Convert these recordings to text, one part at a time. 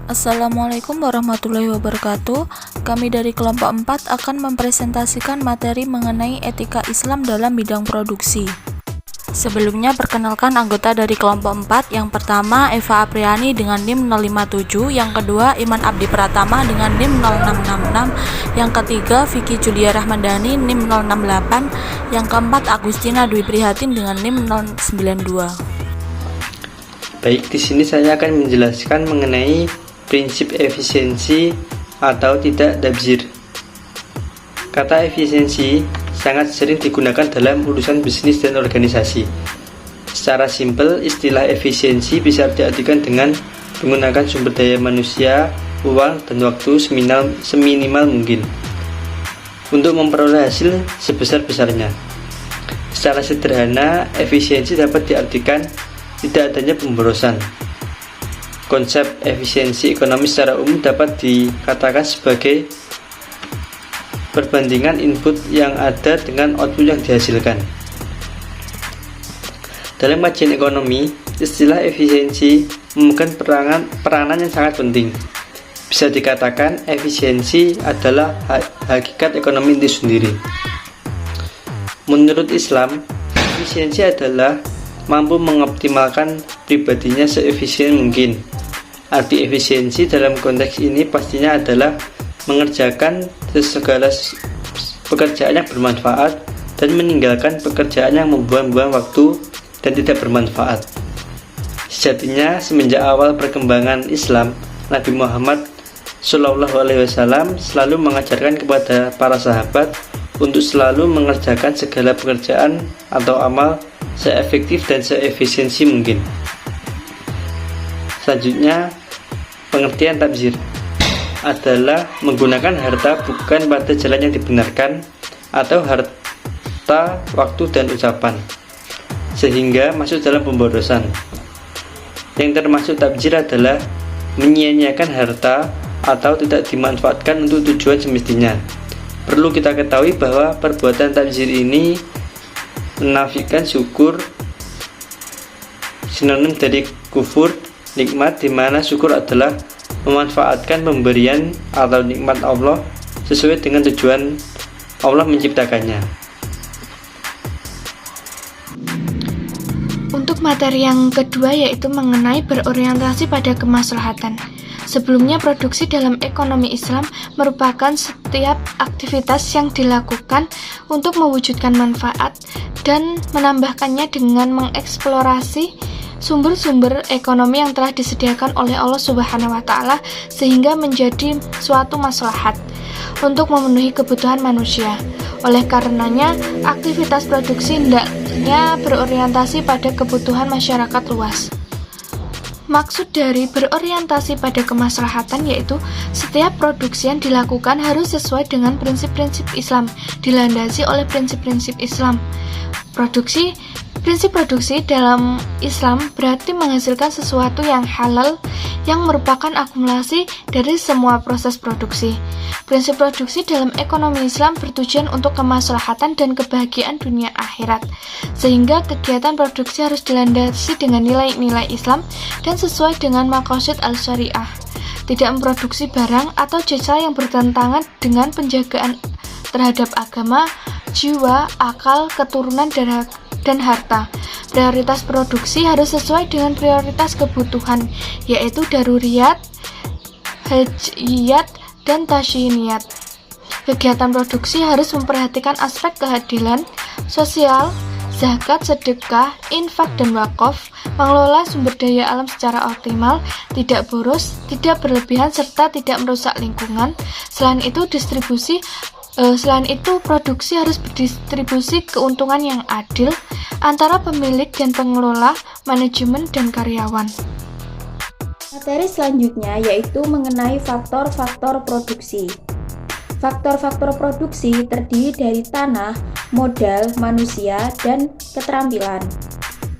Assalamualaikum warahmatullahi wabarakatuh. Kami dari kelompok 4 akan mempresentasikan materi mengenai etika Islam dalam bidang produksi. Sebelumnya perkenalkan anggota dari kelompok 4. Yang pertama Eva Apriani dengan NIM 057, yang kedua Iman Abdi Pratama dengan NIM 0666, yang ketiga Vicky Julia Rahmandani NIM 068, yang keempat Agustina Dwi Prihatin dengan NIM 092. Baik, di sini saya akan menjelaskan mengenai prinsip efisiensi atau tidak tabzir. Kata efisiensi sangat sering digunakan dalam urusan bisnis dan organisasi. Secara simpel, istilah efisiensi bisa diartikan dengan menggunakan sumber daya manusia, uang, dan waktu seminimal mungkin untuk memperoleh hasil sebesar-besarnya. Secara sederhana, efisiensi dapat diartikan tidak adanya pemborosan. Konsep efisiensi ekonomi secara umum dapat dikatakan sebagai perbandingan input yang ada dengan output yang dihasilkan. Dalam kajian ekonomi, istilah efisiensi memegang peranan yang sangat penting. Bisa dikatakan efisiensi adalah hakikat ekonomi itu sendiri. Menurut Islam, efisiensi adalah mampu mengoptimalkan pribadinya seefisien mungkin. Arti efisiensi dalam konteks ini pastinya adalah mengerjakan segala pekerjaan yang bermanfaat dan meninggalkan pekerjaan yang membuang-buang waktu dan tidak bermanfaat. Sejatinya, semenjak awal perkembangan Islam, Nabi Muhammad SAW selalu mengajarkan kepada para sahabat untuk selalu mengerjakan segala pekerjaan atau amal seefektif dan seefisiensi mungkin. Selanjutnya, pengertian tabzir adalah menggunakan harta bukan pada jalan yang dibenarkan atau harta, waktu, dan ucapan sehingga masuk dalam pemborosan. Yang termasuk tabzir adalah menyia-nyiakan harta atau tidak dimanfaatkan untuk tujuan semestinya. Perlu kita ketahui bahwa perbuatan tabzir ini menafikan syukur, sinonim dari kufur nikmat, di mana syukur adalah memanfaatkan pemberian atau nikmat Allah sesuai dengan tujuan Allah menciptakannya. Untuk materi yang kedua yaitu mengenai berorientasi pada kemaslahatan. Sebelumnya, produksi dalam ekonomi Islam merupakan setiap aktivitas yang dilakukan untuk mewujudkan manfaat dan menambahkannya dengan mengeksplorasi sumber-sumber ekonomi yang telah disediakan oleh Allah Subhanahu wa Ta'ala sehingga menjadi suatu maslahat untuk memenuhi kebutuhan manusia. Oleh karenanya, aktivitas produksi hendaknya berorientasi pada kebutuhan masyarakat luas. Maksud dari berorientasi pada kemaslahatan yaitu setiap produksi yang dilakukan harus sesuai dengan prinsip-prinsip Islam, dilandasi oleh prinsip-prinsip Islam. Prinsip produksi dalam Islam berarti menghasilkan sesuatu yang halal yang merupakan akumulasi dari semua proses produksi. Prinsip produksi dalam ekonomi Islam bertujuan untuk kemaslahatan dan kebahagiaan dunia akhirat, sehingga kegiatan produksi harus dilandasi dengan nilai-nilai Islam dan sesuai dengan maqasid al-syariah. Tidak memproduksi barang atau jasa yang bertentangan dengan penjagaan terhadap agama, jiwa, akal, keturunan, dan harta. Prioritas produksi harus sesuai dengan prioritas kebutuhan, yaitu daruriyat, hajiyat, dan tasyiniyat. Kegiatan produksi harus memperhatikan aspek keadilan sosial, zakat, sedekah, infak, dan wakaf, mengelola sumber daya alam secara optimal, tidak boros, tidak berlebihan, serta tidak merusak lingkungan. Selain itu, produksi harus berdistribusi keuntungan yang adil antara pemilik dan pengelola, manajemen, dan karyawan. Materi selanjutnya yaitu mengenai faktor-faktor produksi. Faktor-faktor produksi terdiri dari tanah, modal, manusia, dan keterampilan.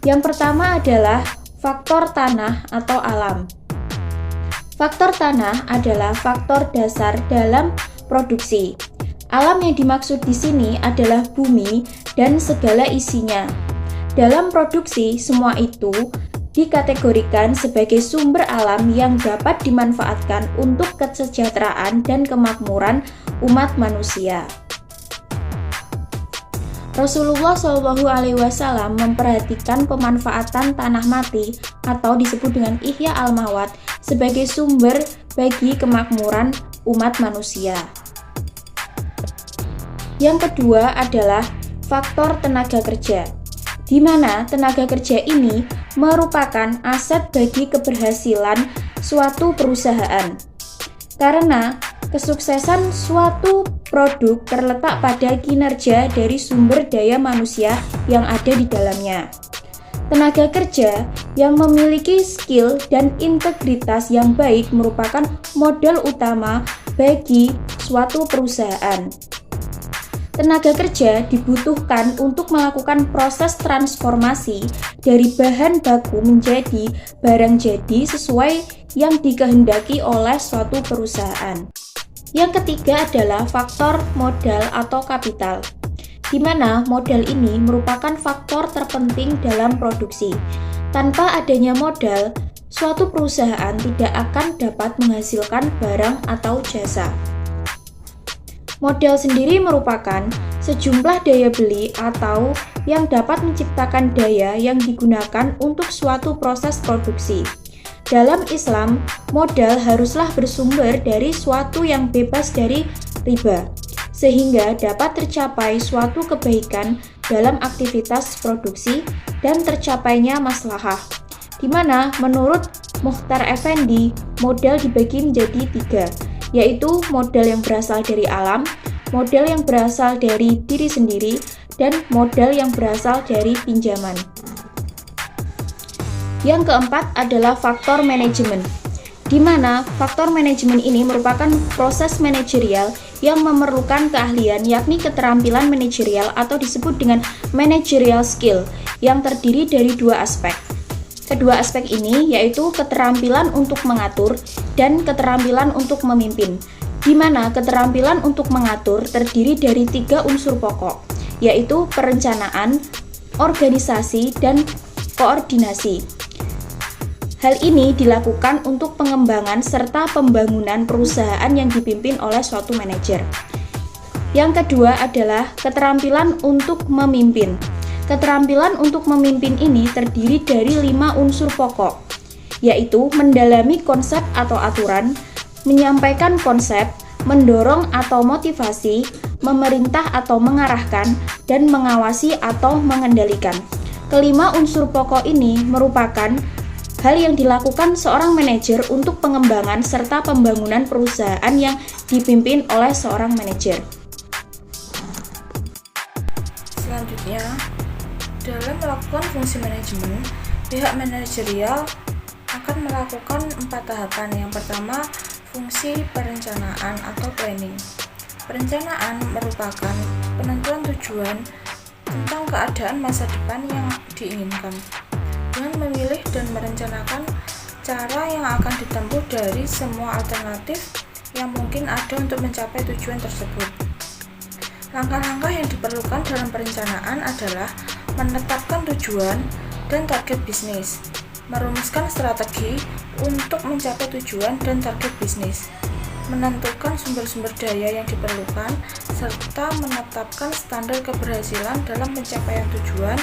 Yang pertama adalah faktor tanah atau alam. Faktor tanah adalah faktor dasar dalam produksi. Alam yang dimaksud di sini adalah bumi dan segala isinya. Dalam produksi, semua itu dikategorikan sebagai sumber alam yang dapat dimanfaatkan untuk kesejahteraan dan kemakmuran umat manusia. Rasulullah Shallallahu Alaihi Wasallam memperhatikan pemanfaatan tanah mati atau disebut dengan ihya al-mawat sebagai sumber bagi kemakmuran umat manusia. Yang kedua adalah faktor tenaga kerja, di mana tenaga kerja ini merupakan aset bagi keberhasilan suatu perusahaan. Karena kesuksesan suatu produk terletak pada kinerja dari sumber daya manusia yang ada di dalamnya. Tenaga kerja yang memiliki skill dan integritas yang baik merupakan modal utama bagi suatu perusahaan. Tenaga kerja dibutuhkan untuk melakukan proses transformasi dari bahan baku menjadi barang jadi sesuai yang dikehendaki oleh suatu perusahaan. Yang ketiga adalah faktor modal atau kapital, di mana modal ini merupakan faktor terpenting dalam produksi. Tanpa adanya modal, suatu perusahaan tidak akan dapat menghasilkan barang atau jasa. Modal sendiri merupakan sejumlah daya beli atau yang dapat menciptakan daya yang digunakan untuk suatu proses produksi. Dalam Islam, modal haruslah bersumber dari suatu yang bebas dari riba, sehingga dapat tercapai suatu kebaikan dalam aktivitas produksi dan tercapainya maslahah. Di mana menurut Mukhtar Effendi, modal dibagi menjadi 3, yaitu modal yang berasal dari alam, modal yang berasal dari diri sendiri, dan modal yang berasal dari pinjaman. Yang keempat adalah faktor manajemen, di mana faktor manajemen ini merupakan proses manajerial yang memerlukan keahlian, yakni keterampilan manajerial atau disebut dengan managerial skill, yang terdiri dari 2 aspek. Kedua aspek ini yaitu keterampilan untuk mengatur dan keterampilan untuk memimpin, di mana keterampilan untuk mengatur terdiri dari 3 unsur pokok, yaitu perencanaan, organisasi, dan koordinasi. Hal ini dilakukan untuk pengembangan serta pembangunan perusahaan yang dipimpin oleh suatu manajer. Yang kedua adalah keterampilan untuk memimpin. Keterampilan untuk memimpin ini terdiri dari 5 unsur pokok, yaitu mendalami konsep atau aturan, menyampaikan konsep, mendorong atau motivasi, memerintah atau mengarahkan, dan mengawasi atau mengendalikan. Kelima unsur pokok ini merupakan hal yang dilakukan seorang manajer untuk pengembangan serta pembangunan perusahaan yang dipimpin oleh seorang manajer. Selanjutnya, dalam melakukan fungsi manajemen, pihak manajerial akan melakukan 4 tahapan. Yang pertama, fungsi perencanaan atau planning. Perencanaan merupakan penentuan tujuan tentang keadaan masa depan yang diinginkan, dengan memilih dan merencanakan cara yang akan ditempuh dari semua alternatif yang mungkin ada untuk mencapai tujuan tersebut. Langkah-langkah yang diperlukan dalam perencanaan adalah menetapkan tujuan dan target bisnis, merumuskan strategi untuk mencapai tujuan dan target bisnis, menentukan sumber-sumber daya yang diperlukan, serta menetapkan standar keberhasilan dalam pencapaian tujuan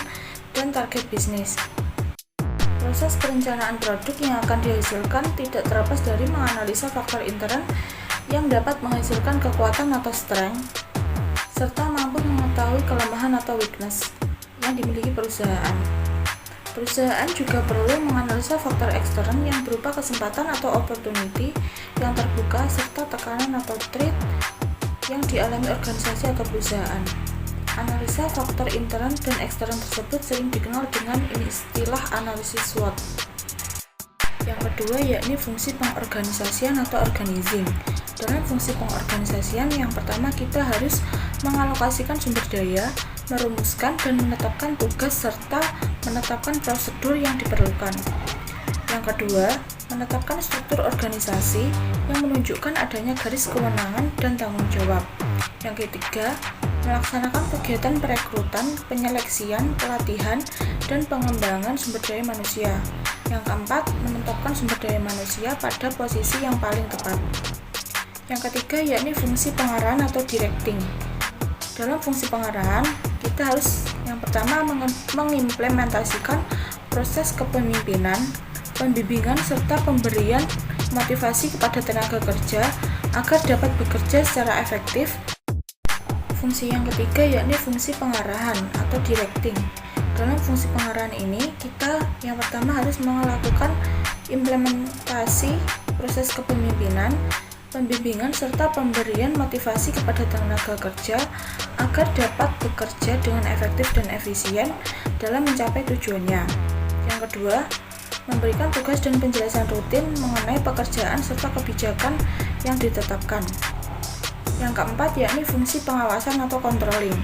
dan target bisnis. Proses perencanaan produk yang akan dihasilkan tidak terlepas dari menganalisa faktor intern yang dapat menghasilkan kekuatan atau strength, serta mampu mengetahui kelemahan atau weakness yang dimiliki perusahaan. Perusahaan juga perlu menganalisa faktor ekstern yang berupa kesempatan atau opportunity yang terbuka serta tekanan atau threat yang dialami organisasi atau perusahaan. Analisa faktor intern dan ekstern tersebut sering dikenal dengan istilah analisis SWOT. Yang kedua yakni fungsi pengorganisasian atau organizing. Dalam fungsi pengorganisasian, yang pertama kita harus mengalokasikan sumber daya, merumuskan dan menetapkan tugas serta menetapkan prosedur yang diperlukan. Yang kedua, menetapkan struktur organisasi yang menunjukkan adanya garis kewenangan dan tanggung jawab. Yang ketiga, melaksanakan kegiatan perekrutan, penyeleksian, pelatihan, dan pengembangan sumber daya manusia. Yang keempat, menetapkan sumber daya manusia pada posisi yang paling tepat. Yang ketiga, yakni fungsi pengarahan atau directing. Dalam fungsi pengarahan, kita harus yang pertama mengimplementasikan proses kepemimpinan, pembimbingan, serta pemberian motivasi kepada tenaga kerja agar dapat bekerja secara efektif. Fungsi yang ketiga yakni fungsi pengarahan atau directing. Dalam fungsi pengarahan ini, kita yang pertama harus melakukan implementasi proses kepemimpinan, pembimbingan, serta pemberian motivasi kepada tenaga kerja agar dapat bekerja dengan efektif dan efisien dalam mencapai tujuannya. Yang kedua, memberikan tugas dan penjelasan rutin mengenai pekerjaan serta kebijakan yang ditetapkan. Yang keempat, yakni fungsi pengawasan atau controlling.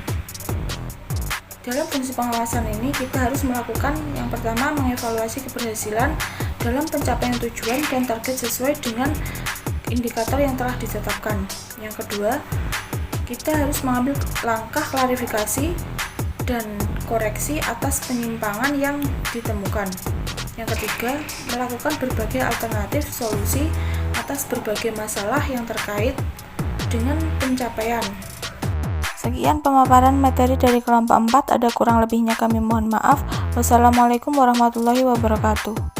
Dalam fungsi pengawasan ini, kita harus melakukan yang pertama, mengevaluasi keberhasilan dalam pencapaian tujuan dan target sesuai dengan indikator yang telah ditetapkan. Yang kedua, kita harus mengambil langkah klarifikasi dan koreksi atas penyimpangan yang ditemukan. Yang ketiga, melakukan berbagai alternatif solusi atas berbagai masalah yang terkait dengan pencapaian. Sekian pemaparan materi dari kelompok 4, ada kurang lebihnya kami mohon maaf. Wassalamualaikum warahmatullahi wabarakatuh.